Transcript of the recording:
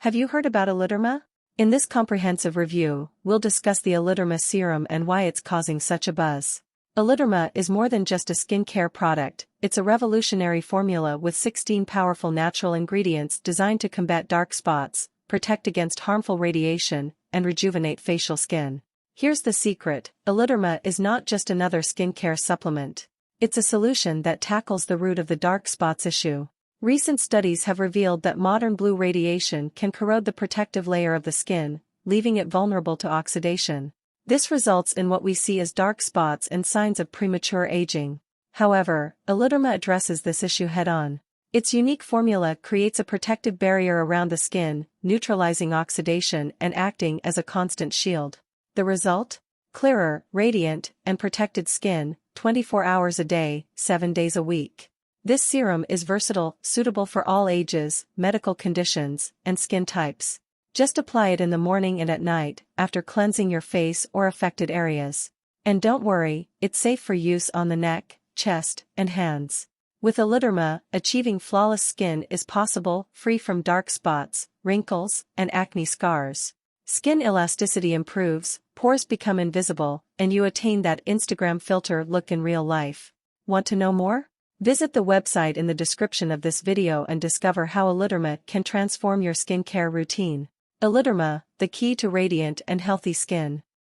Have you heard about Illuderma? In this comprehensive review, we'll discuss the Illuderma serum and why it's causing such a buzz. Illuderma is more than just a skincare product, it's a revolutionary formula with 16 powerful natural ingredients designed to combat dark spots, protect against harmful radiation, and rejuvenate facial skin. Here's the secret: Illuderma is not just another skincare supplement. It's a solution that tackles the root of the dark spots issue. Recent studies have revealed that modern blue radiation can corrode the protective layer of the skin, leaving it vulnerable to oxidation. This results in what we see as dark spots and signs of premature aging. However, Illuderma addresses this issue head-on. Its unique formula creates a protective barrier around the skin, neutralizing oxidation and acting as a constant shield. The result? Clearer, radiant, and protected skin, 24 hours a day, 7 days a week. This serum is versatile, suitable for all ages, medical conditions, and skin types. Just apply it in the morning and at night, after cleansing your face or affected areas. And don't worry, it's safe for use on the neck, chest, and hands. With Illuderma, achieving flawless skin is possible, free from dark spots, wrinkles, and acne scars. Skin elasticity improves, pores become invisible, and you attain that Instagram filter look in real life. Want to know more? Visit the website in the description of this video and discover how Illuderma can transform your skincare routine. Illuderma, the key to radiant and healthy skin.